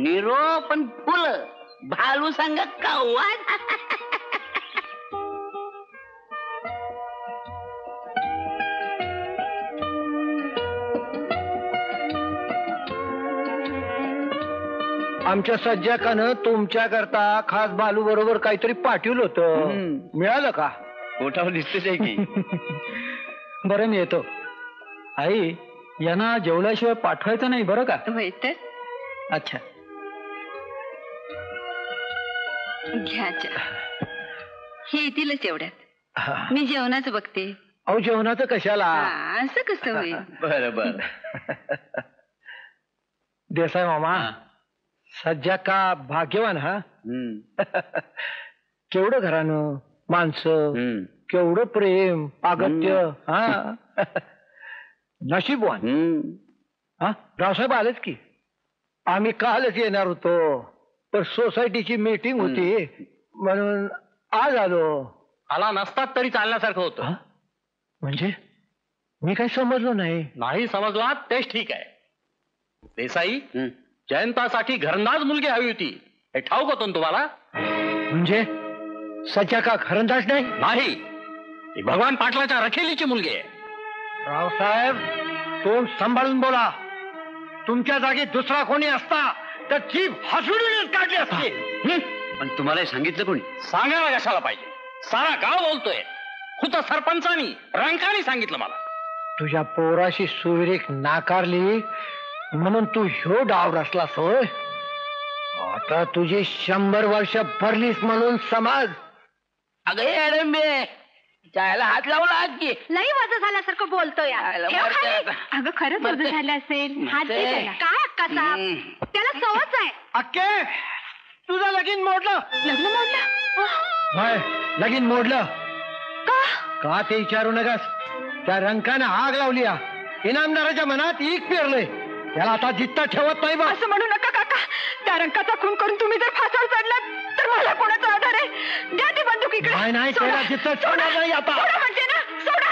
निरोपण फुलं भालू सांग कव्वा. आमच्या सज्जाकानं तुमच्या करता खास बालू बरोबर काहीतरी पाठवलं होतं. मिळालं का? मोठावर दिसतेच आहे की. बरं मी येतो. आई यांना जेवल्याशिवाय पाठवायचं नाही बरं का? तर अच्छा घ्या चहा. हे येतीलच एवढ्यात. मी जेवणाचं बघते. अहो जेवणाचं कशाला? असं कसं होईल? बरं बरं. देसाई मामा सज्जा का भाग्यवान हा. केवढं घरानं माणसं, केवढं प्रेम अगत्य. हा नशीबवान. हा रावसाहेब आलेच की. आम्ही कालच येणार होतो पण सोसायटीची मीटिंग होती म्हणून आज आलो. आला नसतात तरी चालण्यासारखं होतं. म्हणजे मी काही समजलो नाही. नाही समजला तेच ठीक आहे. देसाई जयंतासाठी घरंदाज मुलगी हवी होती हे ठाऊक होतं तुम्हाला? म्हणजे सध्या का घरंदाज नाही? नाही, ती भगवान पाटलाच्या रखेलीची मुलगी आहे. रावसाहेब तोंड सांभाळून बोला. तुमच्या जागी दुसरा कोणी असता तर जीभ हसुडूनच काढली असती. पण तुम्हाला सांगितलं कोणी? सांगायला कशाला पाहिजे? सारा गाव बोलतोय. खुद सरपंचानी रंकानी सांगितलं मला. तुझ्या पोराशी सुविरीक नाकारली म्हणून तू ह्यो डाव रचलास होय. आता तुझी 100 वर्ष भरलीस म्हणून समज. अगं अडंबे चायला हात लावला की लई वजन झाल्यासारखं बोलतोय. अगं खरंच वजन झालं असेल. हात दे त्याला. काय अक्काचा? त्याला सवच आहे. अक्के तुझं लगीन मोडलं. लग्न मोडलं? होय लगीन मोडलं. का ते विचारू नकस. त्या रंकानं आग लावली. इनामदाराच्या मनात ईक पेरलंय. त्याला आता जित्ता ठेवत नाही बा. असं म्हणू नका काका. त्या रंकाचा खून करून तुम्ही जर फासावर चढलात तर मला कोणाचा आधार आहे? द्या ती बंदूक इकडे. नाही त्याला जित्ता ठेवणार नाही आता. सोडा म्हणते ना. सोडा.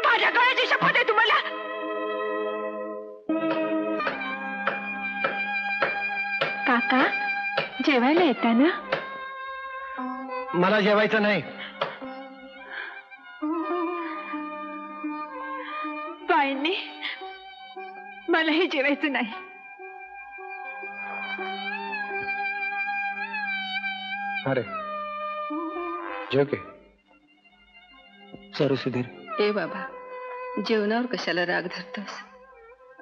माझ्या गळ्याची शपथ आहे तुम्हाला. काका जेवायला येता ना? मला जेवायचं नाही. बाईंनी मलाही जेवायचं नाही. अरे जेव के सर सुधीर. ए बाबा जेवणावर कशाला राग धरतोस?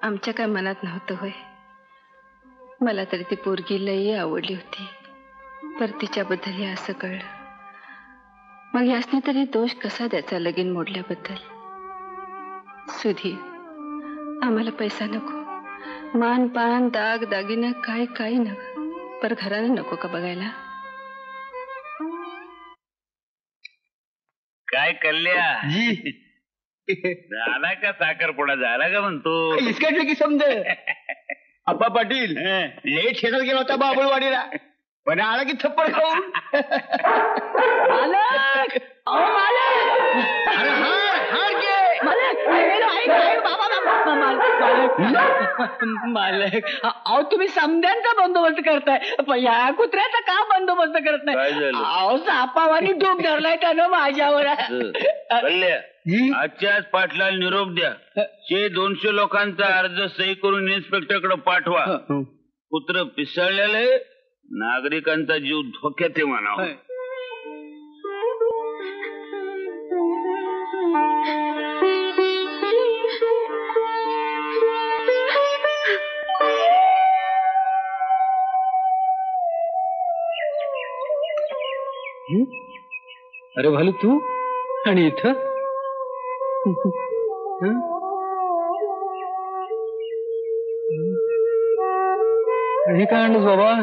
आमच्या काय मनात नव्हतं होय. मला तरी ती पोरगी लई आवडली होती पर तिच्याबद्दल हे असं कळलं. मग यासने तरी दोष कसा द्यायचा लगीन मोडल्याबद्दल? सुधीर आम्हाला पैसा नको, मान पान दाग दागिना काय काय नको, पर घरानं नको का बघायला? काय कल्ल्या झाला का साखरपुडा झाला का म्हणतो? इसका की समजे अप्पा पाटील लेट शेतात गेला होता बाबुळवाडीला पण आला की थप्पड खाऊन. मालक अहो मालक अरे हार घे मालक. अहो तुम्ही समद्यांचा बंदोबस्त करताय या कुत्र्याचा का बंदोबस्त करत नाही? अहो सापावानी डोक धरलाय त्यानं माझ्यावर. आजच्याच पाटलाला निरोप द्या. 200 लोकांचा अर्ज सही करून इन्स्पेक्टरकडे पाठवा. कुत्र पिसळलेले नागरिकांचा जीव धोक्यात आहे म्हणावं. अरे भालू तू आणि इथं हे काय आणलंस बाबा?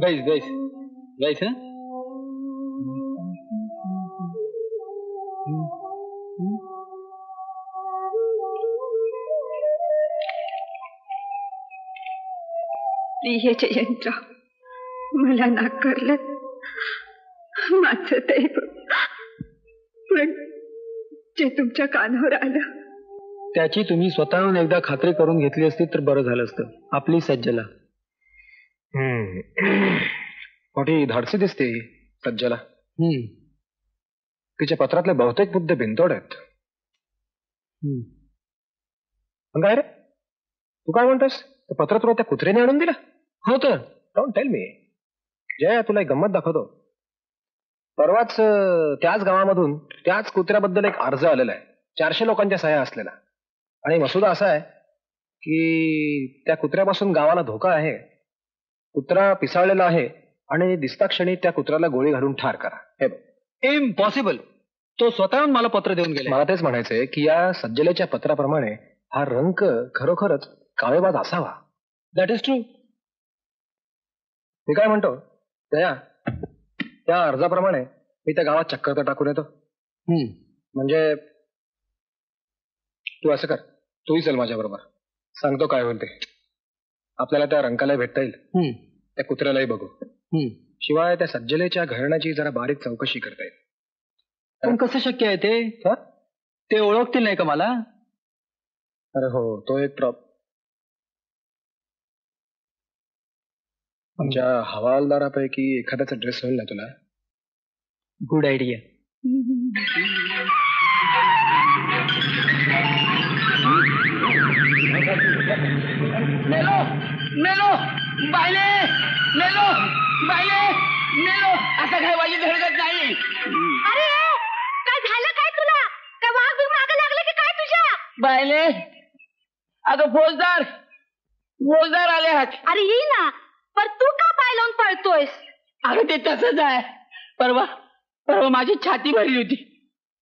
बैस बैस बैस. प्रिय जयंतराव मला नाकारलं माझं दैव पण जे तुमच्या कानावर आलं त्याची तुम्ही स्वतःहून एकदा खात्री करून घेतली असती तर बरं झालं असतं. आपली सज्जला. मोठी धाडसी दिसते ही सज्जला. तिच्या पत्रातले बहुतेक मुद्दे बिनतोड आहेत. पण काय रे, तू काय म्हणतोस? ते पत्र तुला त्या कुत्र्याने आणून दिलं? हो तर. Don't tell me. जय, तुला एक गंमत दाखवतो. परवाच त्याच गावामधून त्याच कुत्र्याबद्दल एक अर्ज आलेला आहे, 400 लोकांच्या सह्या असलेला. आणि मसुदा असा आहे की त्या कुत्र्यापासून गावाला धोका आहे, कुत्रा पिसाळलेला आहे आणि दिसता क्षणी त्या कुत्र्याला गोळी घालून ठार करा. हे बघ. इम्पॉसिबल. तो स्वतःहून मला पत्र देऊन गेला. मला तेच म्हणायचंय की या सज्जलेच्या पत्राप्रमाणे हा रंक खरोखरच काळेबाज असावा. That is true. मी काय म्हणतो, त्या अर्जाप्रमाणे मी त्या गावात चक्कर तर टाकून येतो. म्हणजे तू असं कर, तूही चल माझ्या बरोबर. सांगतो काय होईल ते. आपल्याला त्या रंकाला भेटता येईल, त्या कुत्र्यालाही बघू. शिवाय त्या सज्जलेच्या घराण्याची जरा बारीक चौकशी करता येईल. पण कसं शक्य आहे ते? ते ओळखतील नाही का मला? अरे हो, तो एक आमच्या हवालदारापैकी एखाद्याचा ड्रेस होईल ना तुला? Good idea. मेलो मेलो बायले मेलो बायले मेलो. आता काय माझी धडकत नाही. अरे काय झालं काय तुला? काय वाघ बी मागे लागले की काय तुझ्या? बायले अगं फौजदार आले आहेत. अरे ये ना, पर तू का पाय लावून पळतोयस? अगं ते तसंच आहे. परवा माझी छाती भरली होती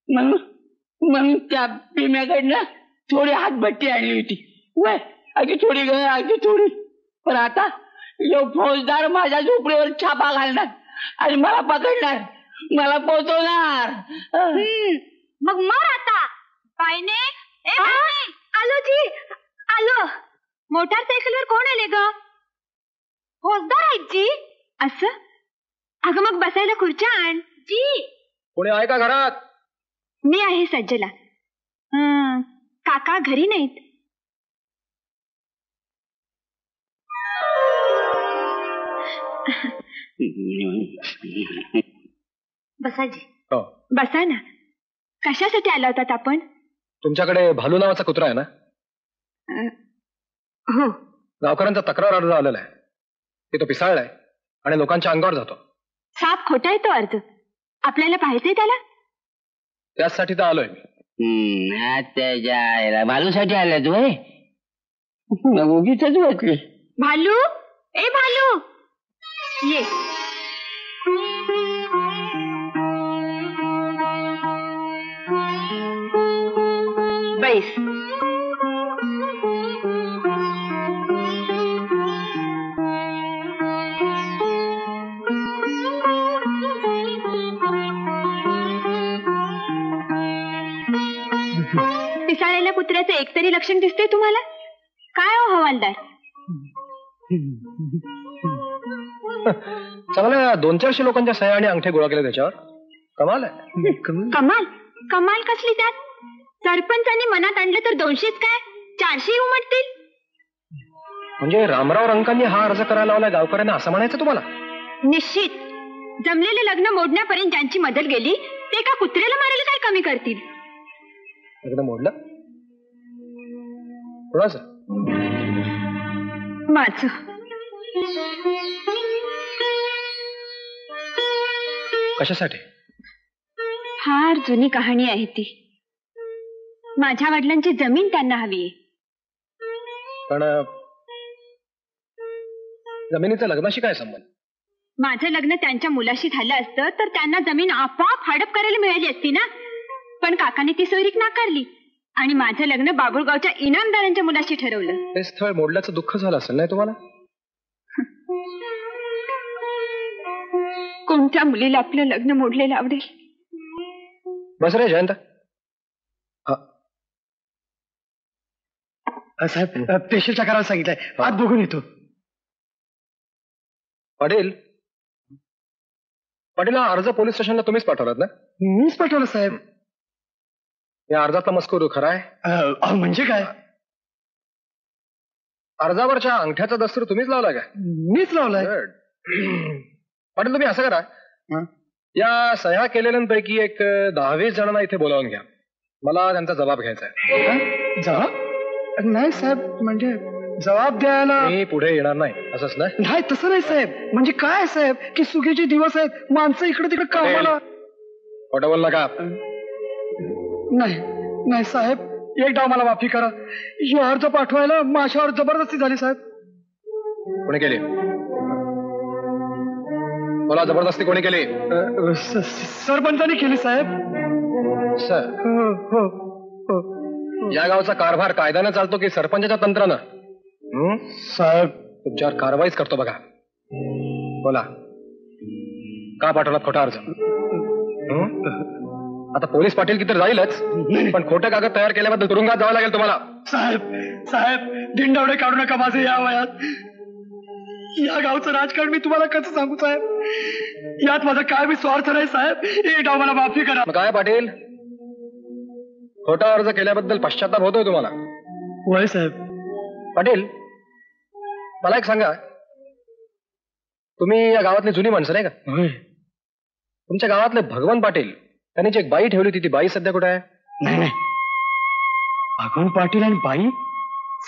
म्हणून त्या भीम्याकडनं थोडी हातभट्टी आणली होती. वय अगदी थोडी. पण आता यो फौजदार माझ्या झोपडीवर छापा घालणार आणि मला पकडणार, मला पोहोचवणार. मग मर आता. बायने ए बायने. आलो जी आलो. मोटारसायकलवर कोण आले ग? फौजदार आहेत जी. असं? अगं मग बसायला खुर्च्या आण जी. कोणी आहे का घरात? मी आहे सज्जला. काका घरी नाहीत. बसा जी. हो. बसा ना. कशासाठी आला होतात आपण? तुमच्याकडे भालू नावाचा कुत्रा आहे ना? हो. गावकऱ्यांचा तक्रार अर्ज आलेला आहे की तो पिसाळलाय आणि लोकांच्या अंगावर जातो. साप खोटा आहे तो अर्ज. आपल्याला पाहायचंय त्याला. त्यासाठी तर आलोय मी. त्याच्या भालूसाठी आल्या तू? उगीच वाटली. भालू ए भालू ये. बैस. पिसाळलेल्या कुत्र्याचं एकतरी लक्षण दिसतंय तुम्हाला? काय हो हवालदार? चांगल्या 200-400 लोकांच्या सह्या आणि अंगठे गोळा केले त्याच्यावर. कमाल आहे. कमाल कसली त्यात? सरपंचांनी मनात आणलं तर 200च काय 400 उमटतील. म्हणजे रामराव रंकांनी हा अर्ज करायला लावलाय गावकऱ्यांना असं म्हणायचं तुम्हाला? निश्चित. जमलेलं लग्न मोडण्यापर्यंत ज्यांची मदत गेली ते एका कुत्र्याला मारायला काय कमी करतील? लग्न मोडलं? कोणाचं? माझं. कशासाठी? फार जुनी कहाणी आहे ती. माझ्या वडिलांची जमीन त्यांना हवीये. पण जमिनीचा लग्नाशी काय संबंध? माझं लग्न त्यांच्या मुलाशी झालं असतं तर त्यांना जमीन आपोआप हडप करायला मिळाली असती ना. पण काकाने ती सोयरीक नाकारली आणि माझं लग्न बाबुळगावच्या इनामदारांच्या मुलाशी ठरवलं. ते स्थळ मोडल्याचं दुःख झालं असेल नाही तुम्हाला? कोणत्या मुलीला आपलं लग्न मोडलेलं आवडेल? बस रे जयंत. साहेब पेशलच्या करायला सांगितलंय. आत बघून येतो. पाटील हा अर्ज पोलीस स्टेशनला तुम्हीच पाठवलात ना? मीच पाठवलं साहेब. या अर्जातला मजकूर खरा आहे? म्हणजे काय? अर्जावरच्या अंगठ्याचा दस्तूर तुम्हीच लावलाय का? मीच लावलाय. पाटील तुम्ही असं करा, या सह्या केलेल्यांपैकी एक 10-20 जणांना इथे बोलावून घ्या. मला त्यांचा जबाब घ्यायचा आहे. जबाब नाही साहेब, म्हणजे जबाब द्यायला मी पुढे येणार नाही असंच ना? नाही तसं नाही साहेब. म्हणजे काय साहेब की सुगीचे दिवस आहेत, माणसं इकडे तिकडे कामाला. खोटं बोल नका. नाही नाही साहेब, एक डाव मला माफी करा. ही अर्ज पाठवायला माझ्यावर जबरदस्ती झाली साहेब. कोणी केली? बोला, जबरदस्ती कोणी केली? सरपंचांनी केली साहेब. सर, हो. या गावचा कारभार कायद्यानं चालतो की सरपंचाच्या तंत्रानं? साहेब तुमच्यावर कारवाईच करतो बघा. बोला, का पाठवला खोटा अर्ज? आता पोलीस पाटील की तर जाईलच, पण खोटे कागद तयार केल्याबद्दल तुरुंगात जावं लागेल तुम्हाला. साहेब दिंडावडे काढू नका माझे या वयात. या गावचं राजकारण मी तुम्हाला कसं सांगू साहेब? यात माझा काय मी स्वार्थ नाही साहेब. एक डाव मला माफी करा. मग काय पाटील, खोटा अर्ज केल्याबद्दल पश्चाताप होतोय तुम्हाला? होय साहेब. पाटील, मला एक सांगा, तुम्ही या गावातली जुनी माणसं नाही का? तुमच्या गावातले भगवान पाटील, त्यांनी जी एक बाई ठेवली होती, ती बाई सध्या कुठे आहे? नाही भगवान पाटील आणि बाई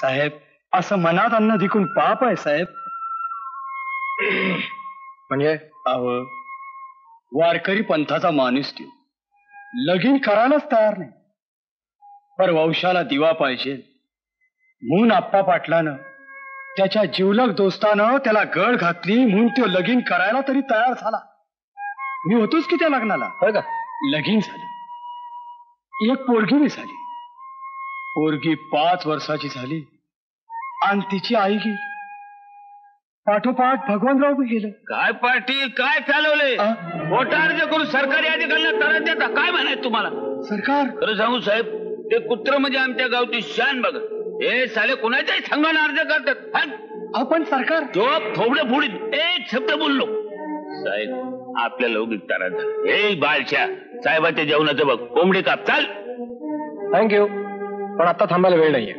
साहेब, असं मनात अन्न धिकून पाप आहे साहेब. म्हणजे वारकरी पंथाचा माणूस ठेव, लगीन करायलाच तयार नाही. पर वंशाला दिवा पाहिजे म्हणून आप्पा पाटलानं त्याच्या जिवलग दोस्तानं त्याला गळ घातली, म्हणून तो लगीन करायला तरी तयार झाला. मी होतोच की त्या लग्नाला. होय का? लगीन झालं, एक पोरगी बी झाली. पोरगी 5 वर्षाची झाली आणि तिची आई गेली. पाठोपाठ भगवानराव बी गेलं. काय पाटील, काय चालवले? खोटा अर्ज करून सरकारी अधिकाऱ्यांना त्रास देता. काय म्हणायचं तुम्हाला? सरकार, खरं सांगू साहेब, ते कुत्र म्हणजे आमच्या गावची शान बघा. हे साले कोणाच्याही संघाने अर्ज करतात. आपण सरकार थोबडे फुडीत एक शब्द बोललो साहेब, आपल्याला उगीच त्रास झाला. हे बालशा, साहेबाच्या जेवणाचं बघ, कोंबडी काप. चाल. थँक्यू, पण आता थांबायला वेळ नाहीये.